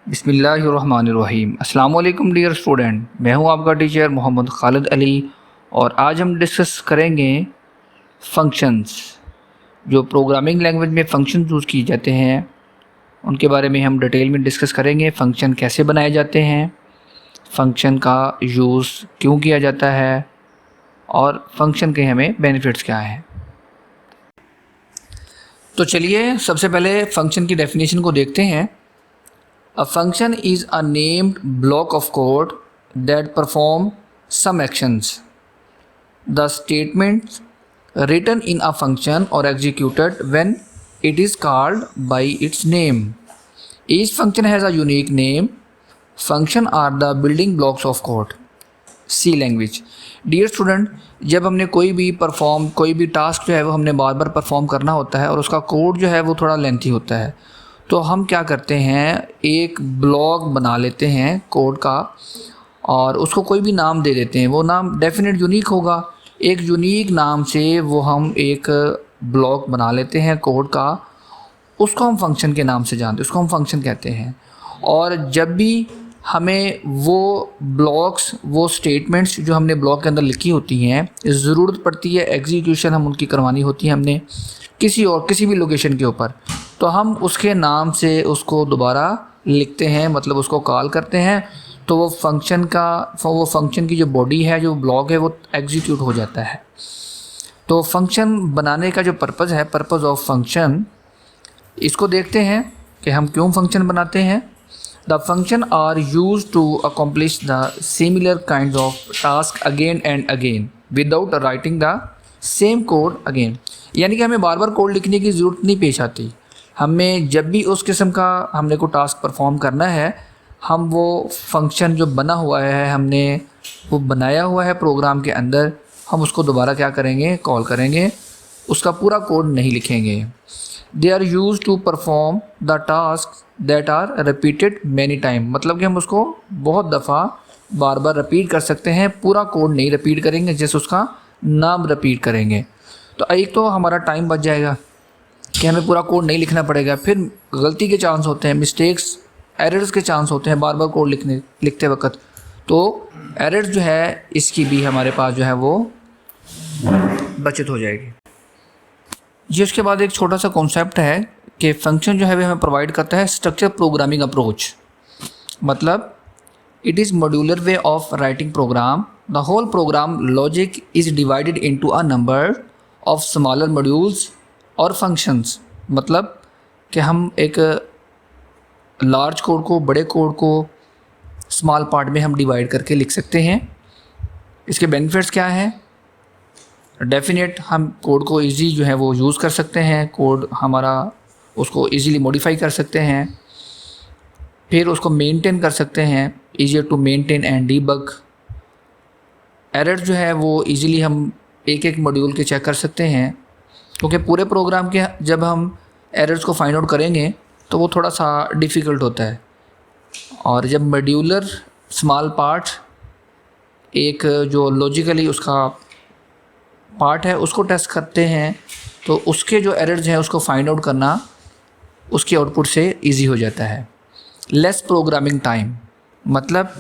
बिस्मिल्लाहिर्रहमानिर्रहीम। अस्सलाम वालेकुम डियर स्टूडेंट, मैं हूं आपका टीचर मोहम्मद खालिद अली और आज हम डिस्कस करेंगे फंक्शंस। जो प्रोग्रामिंग लैंग्वेज में फ़ंक्शन यूज़ किए जाते हैं उनके बारे में हम डिटेल में डिस्कस करेंगे। फ़ंक्शन कैसे बनाए जाते हैं, फ़ंक्शन का यूज़ क्यों किया जाता है और फ़ंक्शन के हमें बेनिफिट्स क्या हैं। तो चलिए सबसे पहले फ़ंक्शन की डेफिनेशन को देखते हैं। A function is a named block of code that perform some actions. The statements written in a function are executed when it is called by its name. Each function has a unique name. Function are the building blocks of code. C language. Dear student, जब हमने कोई भी task जो है वो हमने बार बार perform करना होता है और उसका कोड जो है वो थोड़ा लेंथी होता है, तो हम क्या करते हैं, एक ब्लॉक बना लेते हैं कोड का और उसको कोई भी नाम दे देते हैं। वो नाम डेफिनेट यूनिक होगा। एक यूनिक नाम से वो हम एक ब्लॉक बना लेते हैं कोड का, उसको हम फंक्शन के नाम से जानते हैं, उसको हम फंक्शन कहते हैं। और जब भी हमें वो ब्लॉक्स, वो स्टेटमेंट्स जो हमने ब्लॉक के अंदर लिखी होती हैं, ज़रूरत पड़ती है एग्जीक्यूशन हम उनकी करवानी होती है हमने किसी भी लोकेशन के ऊपर, तो हम उसके नाम से उसको दोबारा लिखते हैं, मतलब उसको कॉल करते हैं। तो वो फंक्शन की जो बॉडी है, जो ब्लॉक है, वो एग्जीक्यूट हो जाता है। तो फंक्शन बनाने का जो पर्पज़ है, पर्पज़ ऑफ फंक्शन, इसको देखते हैं कि हम क्यों फंक्शन बनाते हैं। The function are use to accomplish the similar kind of task again and again without writing the same code again. यानी कि हमें बार बार कोड लिखने की ज़रूरत नहीं पेश आती। हमें जब भी उस किस्म का हमने को टास्क परफॉर्म करना है, हम वो फंक्शन जो बना हुआ है, हमने वो बनाया हुआ है प्रोग्राम के अंदर, हम उसको दोबारा क्या करेंगे, कॉल करेंगे, उसका पूरा कोड नहीं लिखेंगे। They are use to perform the task that are repeated many time, मतलब कि हम उसको बहुत दफ़ा बार बार रिपीट कर सकते हैं, पूरा कोड नहीं रिपीट करेंगे, जैसे उसका नाम रिपीट करेंगे। तो एक तो हमारा टाइम बच जाएगा कि हमें पूरा कोड नहीं लिखना पड़ेगा। फिर गलती के चांस होते हैं, मिस्टेक्स, एरर्स के चांस होते हैं बार बार कोड लिखते वक्त, तो एरर्स जो है इसकी भी हमारे पास जो है वो बचत हो जाएगी जी। उसके बाद एक छोटा सा कॉन्सेप्ट है कि फंक्शन जो है वो हमें प्रोवाइड करता है स्ट्रक्चर प्रोग्रामिंग अप्रोच, मतलब it is modular way of writing program. The whole program logic is divided into a number of smaller modules और फंक्शंस, मतलब कि हम एक लार्ज कोड को, बड़े कोड को स्मॉल पार्ट में हम डिवाइड करके लिख सकते हैं। इसके बेनिफिट्स क्या हैं? डेफिनेट, हम कोड को इजी जो है वो यूज़ कर सकते हैं, कोड हमारा उसको इजीली मॉडिफाई कर सकते हैं, फिर उसको मेंटेन कर सकते हैं, easier to maintain and debug. Error जो है वो इजीली हम एक एक मॉड्यूल के चेक कर सकते हैं, क्योंकि पूरे प्रोग्राम के जब हम एरर्स को फाइंड आउट करेंगे तो वो थोड़ा सा डिफ़िकल्ट होता है। और जब मॉड्यूलर स्मॉल पार्ट, एक जो लॉजिकली उसका पार्ट है, उसको टेस्ट करते हैं, तो उसके जो एरर्स हैं उसको फाइंड आउट करना उसके आउटपुट से इजी हो जाता है। लेस प्रोग्रामिंग टाइम, मतलब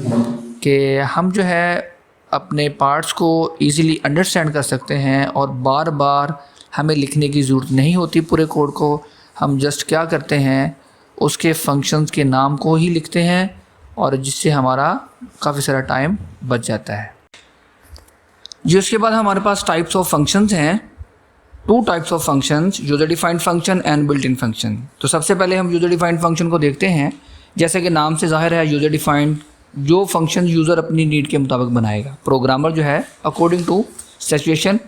कि हम जो है अपने पार्ट्स को इजीली अंडरस्टैंड कर सकते हैं और बार बार हमें लिखने की ज़रूरत नहीं होती पूरे कोड को। हम जस्ट क्या करते हैं, उसके फंक्शंस के नाम को ही लिखते हैं, और जिससे हमारा काफ़ी सारा टाइम बच जाता है जी। उसके बाद हमारे पास टाइप्स ऑफ फंक्शंस हैं, 2 types of functions, user defined function and built in function. तो सबसे पहले हम यूज़र डिफाइंड फंक्शन को देखते हैं। जैसे कि नाम से ज़ाहिर है, यूज़र डिफाइंड, जो फंक्शन यूज़र अपनी नीड के मुताबिक बनाएगा। प्रोग्रामर जो है अकॉर्डिंग टू सिचुएशन,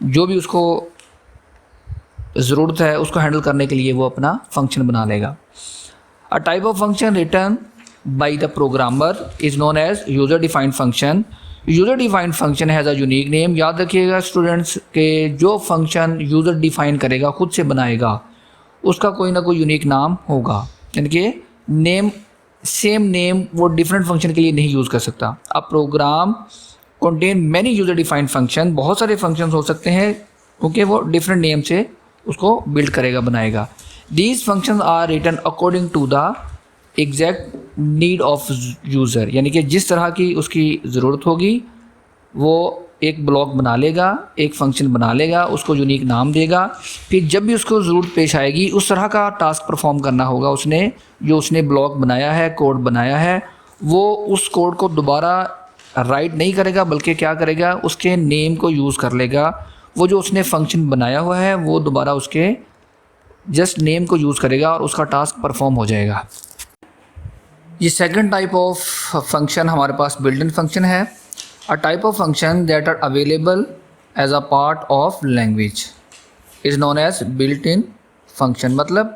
जो भी उसको ज़रूरत है उसको हैंडल करने के लिए वो अपना फंक्शन बना लेगा। A type of function return by the programmer is known as user defined function. User defined function has a unique name. याद रखिएगा स्टूडेंट्स के जो फंक्शन यूज़र डिफाइन करेगा, खुद से बनाएगा, उसका कोई ना कोई यूनिक नाम होगा। यानी कि नेम, सेम नेम वो डिफरेंट फंक्शन के लिए नहीं यूज़ कर सकता। अब program contain many user defined function, बहुत सारे फंक्शंस हो सकते हैं, क्योंकि वो डिफरेंट नेम से उसको बिल्ड करेगा, बनाएगा। These functions are written according to the exact need of user, यानी कि जिस तरह की उसकी ज़रूरत होगी वो एक ब्लॉक बना लेगा, एक फंक्शन बना लेगा, उसको यूनिक नाम देगा। फिर जब भी उसको ज़रूरत पेश आएगी उस तरह का टास्क परफॉर्म करना होगा उसने, जो उसने ब्लॉक बनाया है, कोड बनाया है, वो उस कोड को दोबारा राइट नहीं करेगा, बल्कि क्या करेगा, उसके नेम को यूज़ कर लेगा। वो जो उसने फंक्शन बनाया हुआ है वो दोबारा उसके जस्ट नेम को यूज़ करेगा और उसका टास्क परफॉर्म हो जाएगा। ये सेकंड टाइप ऑफ फंक्शन हमारे पास बिल्ट इन फंक्शन है। A type of function that are available as a part of language is known as built-in function। मतलब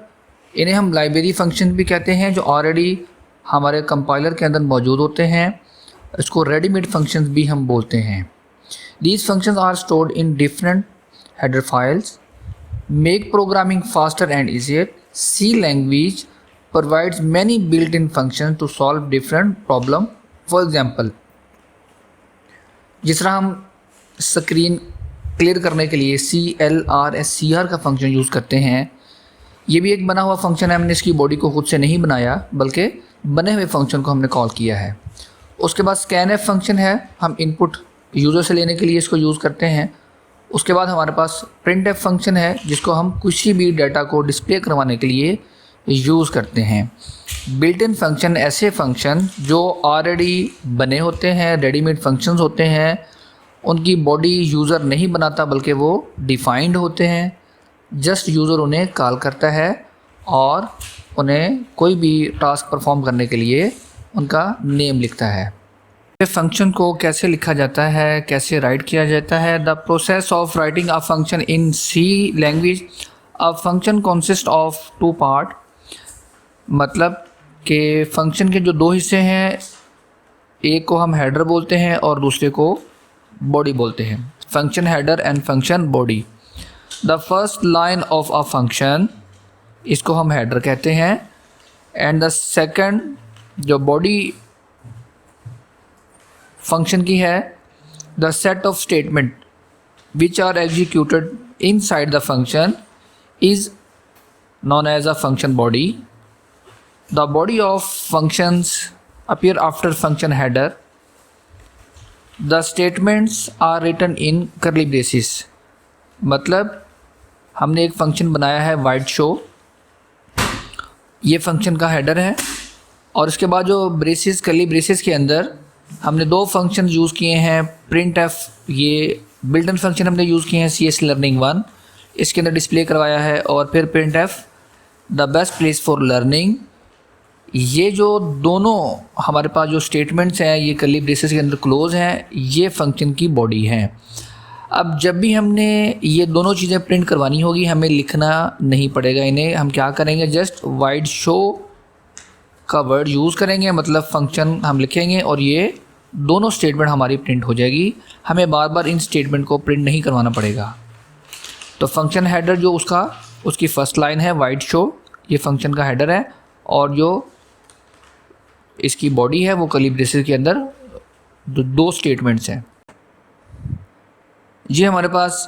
इन्हें हम लाइब्रेरी फंक्शन भी कहते हैं, जो ऑलरेडी हमारे कंपाइलर के अंदर मौजूद होते हैं। इसको रेडीमेड फंक्शंस भी हम बोलते हैं। These functions are stored in different header files, make programming faster and easier। C language provides many built-in functions to solve different problem। For example, जिस तरह हम स्क्रीन क्लियर करने के लिए CLR का फंक्शन यूज़ करते हैं, ये भी एक बना हुआ फंक्शन है। हमने इसकी बॉडी को खुद से नहीं बनाया, बल्कि बने हुए फंक्शन को हमने कॉल किया है। उसके बाद scanf फंक्शन है, हम इनपुट यूज़र से लेने के लिए इसको यूज़ करते हैं। उसके बाद हमारे पास printf फंक्शन है, जिसको हम किसी भी डाटा को डिस्प्ले करवाने के लिए यूज़ करते हैं। बिल्ट इन फंक्शन ऐसे फंक्शन जो ऑलरेडी बने होते हैं, रेडीमेड फंक्शंस होते हैं, उनकी बॉडी यूज़र नहीं बनाता, बल्कि वो डिफाइंड होते हैं। जस्ट यूज़र उन्हें कॉल करता है और उन्हें कोई भी टास्क परफॉर्म करने के लिए उनका नेम लिखता है। फंक्शन को कैसे लिखा जाता है, कैसे राइट किया जाता है? The process of writing a function in C language. A function consist of 2 part. मतलब कि फंक्शन के जो 2 हिस्से हैं, एक को हम हेडर बोलते हैं और दूसरे को बॉडी बोलते हैं। Function header and function body. The first line of a function, इसको हम हेडर कहते हैं, एंड द सेकंड जो बॉडी फंक्शन की है, the set of statement which are executed inside the function is known as a function body। The body of functions appear after function header। The statements are written in curly braces। मतलब हमने एक function बनाया है wide show, ये function का header है, और उसके बाद जो ब्रेसेस, कर्ली ब्रेसेस के अंदर हमने 2 फंक्शन यूज़ किए हैं। printf, ये बिल्ट इन फंक्शन हमने यूज़ किए हैं CS Learning 1, इसके अंदर डिस्प्ले करवाया है, और फिर printf the best place for learning. ये जो दोनों हमारे पास जो स्टेटमेंट्स हैं, ये कर्ली ब्रेसेस के अंदर क्लोज हैं, ये फंक्शन की बॉडी हैं। अब जब भी हमने ये दोनों चीज़ें प्रिंट करवानी होगी, हमें लिखना नहीं पड़ेगा इन्हें। हम क्या करेंगे, जस्ट वाइड शो का वर्ड यूज़ करेंगे, मतलब फंक्शन हम लिखेंगे और ये दोनों स्टेटमेंट हमारी प्रिंट हो जाएगी। हमें बार बार इन स्टेटमेंट को प्रिंट नहीं करवाना पड़ेगा। तो फंक्शन हेडर जो उसकी फर्स्ट लाइन है वाइड शो, ये फंक्शन का हेडर है, और जो इसकी बॉडी है वो कर्ली ब्रेसेस के अंदर 2 स्टेटमेंट्स हैं। ये हमारे पास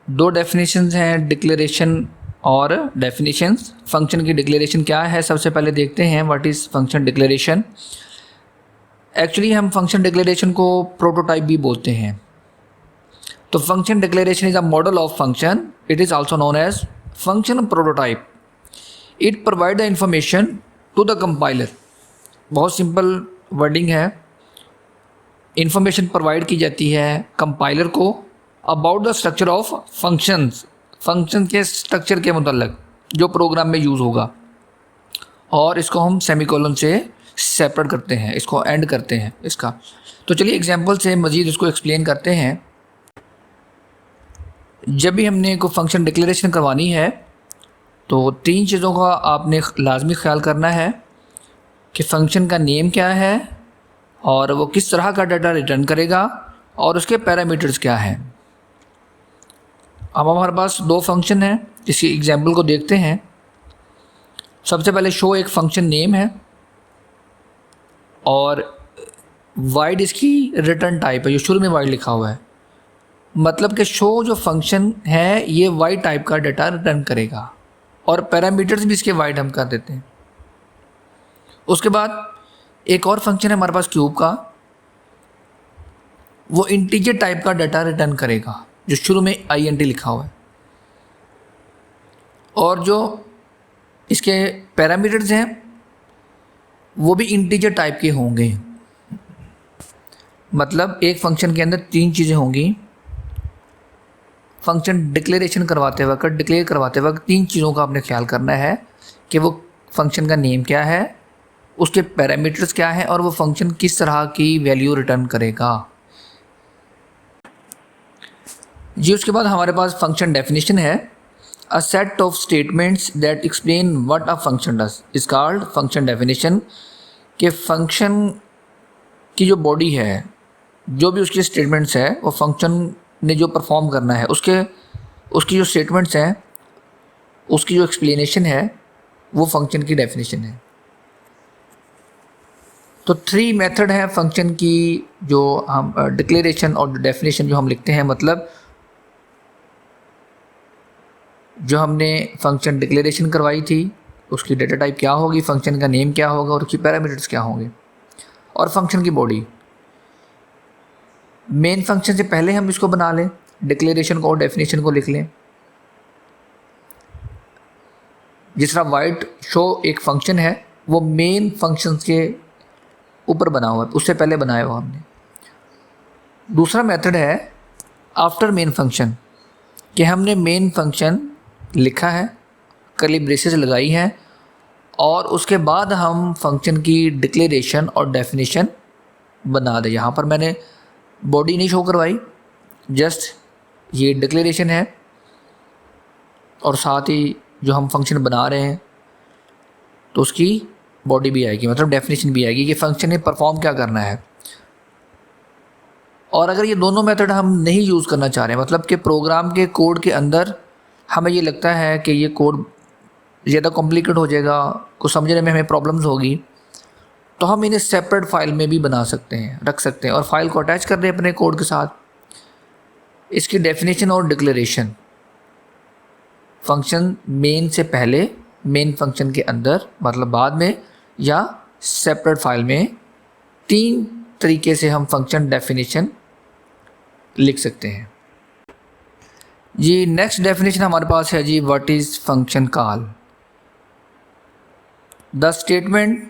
2 डेफिनेशंस हैं, डिक्लेरेशन और डेफिनेशंस। फंक्शन की डिक्लेरेशन क्या है, सबसे पहले देखते हैं what is function declaration. Actually हम फंक्शन डिक्लेरेशन को प्रोटोटाइप भी बोलते हैं। तो function declaration is a model of function. It is also known as function prototype. It provide the information to the compiler. बहुत सिंपल वर्डिंग है। Information provide की जाती है कंपाइलर को about the structure of functions, function के structure के मतलब जो प्रोग्राम में यूज़ होगा, और इसको हम सेमीकोलन से सेपरेट करते हैं, इसको एंड करते हैं इसका। तो चलिए एग्जांपल से मज़ीद इसको एक्सप्लेन करते हैं। जब भी हमने कोई फंक्शन डिक्लेरेशन करवानी है तो 3 चीज़ों का आपने लाजमी ख्याल करना है कि फ़ंक्शन का नेम क्या है, और वो किस तरह का डाटा रिटर्न करेगा, और उसके पैरामीटर्स क्या हैं। अब हमारे पास 2 फंक्शन हैं, इसी एग्जांपल को देखते हैं। सबसे पहले शो एक फंक्शन नेम है, और वाइड इसकी रिटर्न टाइप है, जो शुरू में वाइड लिखा हुआ है। मतलब कि शो जो फंक्शन है ये वाइड टाइप का डाटा रिटर्न करेगा, और पैरामीटर्स भी इसके वाइड हम कर देते हैं। उसके बाद एक और फंक्शन है हमारे पास क्यूब का, वो इंटीजर टाइप का डाटा रिटर्न करेगा जो शुरू में INT लिखा हुआ है, और जो इसके पैरामीटर्स हैं वो भी इंटीजर टाइप के होंगे। मतलब एक फंक्शन के अंदर 3 चीज़ें होंगी। फंक्शन डिक्लेरेशन करवाते वक्त, डिक्लेयर करवाते वक्त 3 चीज़ों का आपने ख्याल करना है कि वो फंक्शन का नेम क्या है, उसके पैरामीटर्स क्या है, और वो फंक्शन किस तरह की वैल्यू रिटर्न करेगा। जी उसके बाद हमारे पास फंक्शन डेफिनेशन है। A set of statements that explain what a function does is called function definition. कि फंक्शन की जो बॉडी है, जो भी उसके स्टेटमेंट्स है, वो फंक्शन ने जो परफॉर्म करना है उसकी जो स्टेटमेंट्स हैं, उसकी जो एक्सप्लेनेशन है, वो फंक्शन की डेफिनेशन है। तो 3 मेथड है फंक्शन की, जो हम डिक्लेरेशन और डेफिनेशन जो हम लिखते हैं। मतलब जो हमने फंक्शन डिक्लेरेशन करवाई थी उसकी डेटा टाइप क्या होगी, फंक्शन का नेम क्या होगा और उसकी पैरामीटर्स क्या होंगे, और फंक्शन की बॉडी। मेन फंक्शन से पहले हम इसको बना लें, डिक्लेरेशन को और डेफिनेशन को लिख लें। जिस तरह वाइट शो एक फंक्शन है, वो मेन फंक्शन के ऊपर बना हुआ है, उससे पहले बनाया हुआ हमने। दूसरा मेथड है आफ्टर मेन फंक्शन, कि हमने मेन फंक्शन लिखा है, कर्ली ब्रेसेस लगाई है, और उसके बाद हम फंक्शन की डिक्लेरेशन और डेफिनेशन बना दें। यहाँ पर मैंने बॉडी नहीं शो करवाई, जस्ट ये डिक्लेरेशन है और साथ ही जो हम फंक्शन बना रहे हैं तो उसकी बॉडी भी आएगी, मतलब डेफिनेशन भी आएगी कि फंक्शन ने परफॉर्म क्या करना है। और अगर ये दोनों मेथड हम नहीं यूज़ करना चाह रहे हैं, मतलब कि प्रोग्राम के कोड के अंदर हमें ये लगता है कि ये कोड ज़्यादा कॉम्प्लिकेट हो जाएगा, कुछ समझने में हमें प्रॉब्लम्स होगी, तो हम इन्हें सेपरेट फाइल में भी बना सकते हैं, रख सकते हैं, और फाइल को अटैच कर रहे हैं अपने कोड के साथ। इसकी डेफिनेशन और डिक्लेरेशन फंक्शन मेन से पहले, मेन फंक्शन के अंदर, मतलब बाद में, या सेपरेट फाइल में, 3 तरीके से हम फंक्शन डेफिनेशन लिख सकते हैं। जी नेक्स्ट डेफिनेशन हमारे पास है जी, what is function call. The statement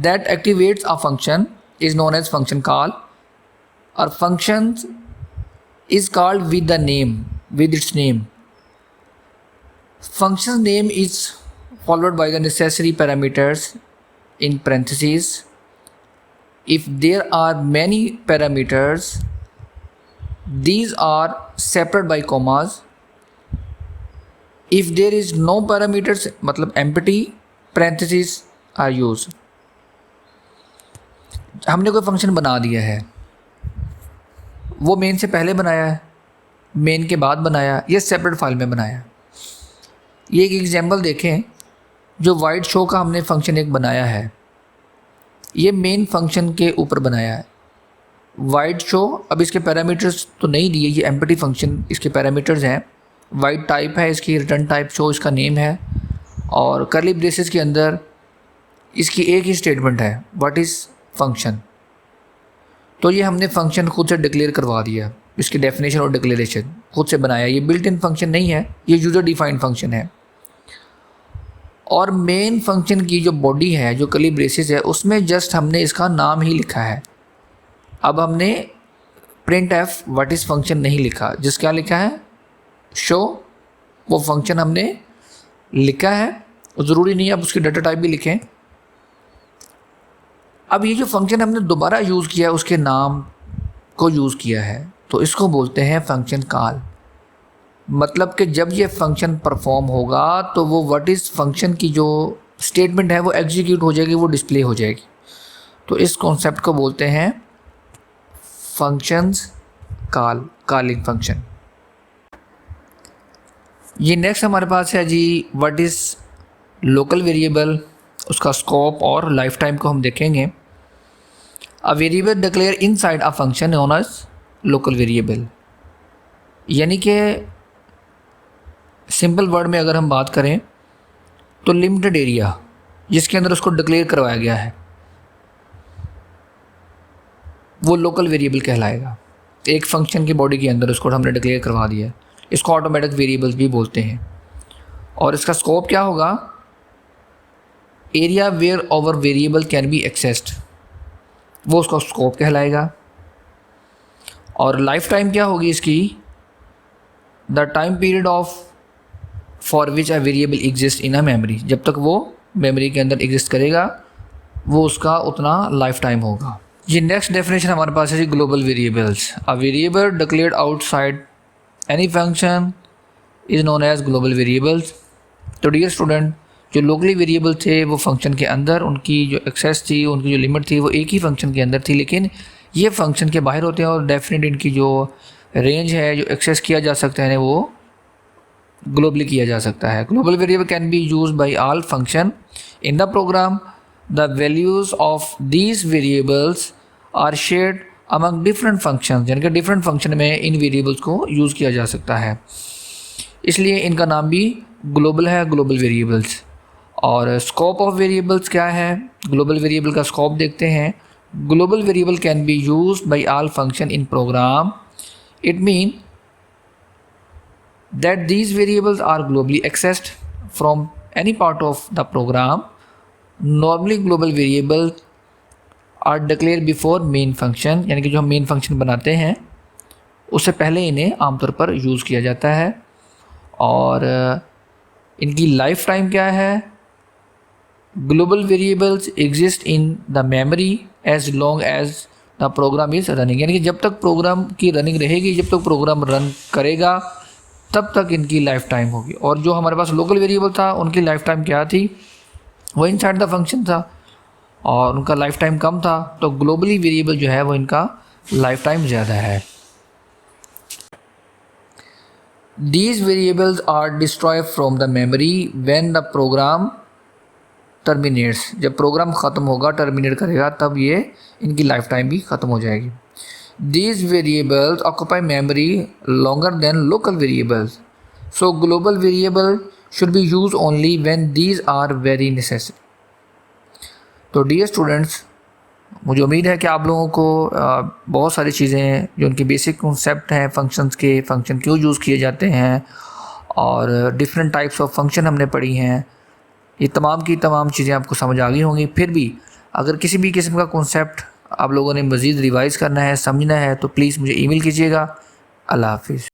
that activates a function is known as function call, or function is called with the name, with its name. Function name is followed by the necessary parameters in parentheses. If there are many parameters, these are separated by commas. If there is no parameters, मतलब empty parentheses are used. हमने कोई function बना दिया है, वो main से पहले बनाया है, मेन के बाद बनाया, या सेपरेट फाइल में बनाया। ये एक एग्जांपल देखें, जो वाइट शो का हमने फंक्शन एक बनाया है, ये मेन फंक्शन के ऊपर बनाया है वाइट शो। अब इसके पैरामीटर्स तो नहीं दिए, ये एम्प्टी फंक्शन इसके पैरामीटर्स हैं। वाइट टाइप है इसकी, रिटर्न टाइप शो इसका नेम है, और कर्ली ब्रेसेस के अंदर इसकी एक ही स्टेटमेंट है, व्हाट इज़ फंक्शन। तो ये हमने फंक्शन खुद से डिक्लेयर करवा दिया, इसकी डेफिनेशन और डिक्लेरेशन खुद से बनाया। ये बिल्ट इन फंक्शन नहीं है, ये यूज़र डिफाइंड फंक्शन है। और मेन फंक्शन की जो बॉडी है, जो कर्ली ब्रेसेस है, उसमें जस्ट हमने इसका नाम ही लिखा है। अब हमने print F what is function नहीं लिखा, जिस क्या लिखा है शो, वो फंक्शन हमने लिखा है, ज़रूरी नहीं है अब उसकी डाटा टाइप भी लिखें। अब ये जो फंक्शन हमने दोबारा यूज़ किया, उसके नाम को यूज़ किया है, तो इसको बोलते हैं फंक्शन कॉल। मतलब कि जब ये फंक्शन परफॉर्म होगा तो वो व्हाट इज़ फंक्शन की जो स्टेटमेंट है वो एग्जीक्यूट हो जाएगी, वो डिस्प्ले हो जाएगी। तो इस कॉन्सेप्ट को बोलते हैं फंक्शंस कॉल, कॉलिंग फंक्शन। ये नेक्स्ट हमारे पास है जी, व्हाट इज़ लोकल वेरिएबल, उसका स्कोप और लाइफ टाइम को हम देखेंगे। A variable declare inside a function known as local variable, यानी कि सिंपल वर्ड में अगर हम बात करें तो लिमिटेड एरिया जिसके अंदर उसको डिक्लेयर करवाया गया है, वो लोकल वेरिएबल कहलाएगा। एक फंक्शन की बॉडी के अंदर उसको हमने डिक्लेयर करवा दिया, इसको ऑटोमेटिक वेरिएबल्स भी बोलते हैं। और इसका स्कोप क्या होगा? Area where over variable can be accessed, वो उसका स्कोप कहलाएगा। और लाइफ टाइम क्या होगी इसकी? The time period of for which a variable exist in a memory, जब तक वो मेमोरी के अंदर एग्जिस्ट करेगा वो उसका उतना लाइफ टाइम होगा। ये नेक्स्ट डेफिनेशन हमारे पास है जी global variables. A variable declared outside any function is known as global variables. तो डियर स्टूडेंट, जो लोकली वेरिएबल थे वो फंक्शन के अंदर, उनकी जो एक्सेस थी, उनकी जो लिमिट थी वो एक ही फंक्शन के अंदर थी, लेकिन ये फंक्शन के बाहर होते हैं और डेफिनेट इनकी जो रेंज है, जो एक्सेस किया जा सकता है वो ग्लोबली किया जा सकता है। Global variable can be use by all function in the program. The values of these variables are shared among different function, यानी कि डिफरेंट फंक्शन में इन वेरिएबल्स को यूज़ किया जा सकता है, इसलिए इनका नाम भी ग्लोबल है, ग्लोबल वेरिएबल्स। और स्कोप ऑफ वेरिएबल्स क्या है? ग्लोबल वेरिएबल का स्कोप देखते हैं। Global variable can be used by all function in program. It mean that these variables are globally accessed from any part of the program. Normally global variables are declared before main function, यानी कि जो हम main function बनाते हैं उससे पहले इन्हें आमतौर पर यूज़ किया जाता है। और इनकी लाइफ टाइम क्या है? Global variables exist in the memory as long as the program is running, यानी कि जब तक प्रोग्राम की रनिंग रहेगी, जब तक प्रोग्राम रन करेगा तब तक इनकी लाइफ टाइम होगी। और जो हमारे पास लोकल वेरिएबल था उनकी लाइफ टाइम क्या थी? वो इनसाइड द फंक्शन था और उनका लाइफ टाइम कम था। तो ग्लोबली वेरिएबल जो है वो इनका लाइफ टाइम ज़्यादा है। These variables are destroy from the memory when the program terminates, जब प्रोग्राम ख़त्म होगा, टर्मिनेट करेगा, तब ये इनकी लाइफ टाइम भी ख़त्म हो जाएगी। These variables occupy memory longer than local variables. So global variable should be used only when these are very necessary. तो डियर स्टूडेंट्स, मुझे उम्मीद है कि आप लोगों को बहुत सारी चीज़ें जो उनके बेसिक कॉन्सेप्ट हैं फंक्शंस के, फंक्शन क्यों यूज़ किए जाते हैं और डिफरेंट टाइप्स ऑफ फंक्शन हमने पढ़ी हैं, ये तमाम की तमाम चीज़ें आपको समझ आ गई होंगी। फिर भी अगर किसी भी किस्म का कॉन्सेप्ट आप लोगों ने मज़ीद रिवाइज़ करना है, समझना है, तो प्लीज़ मुझे ईमेल कीजिएगा। अल्लाह हाफ़िज़।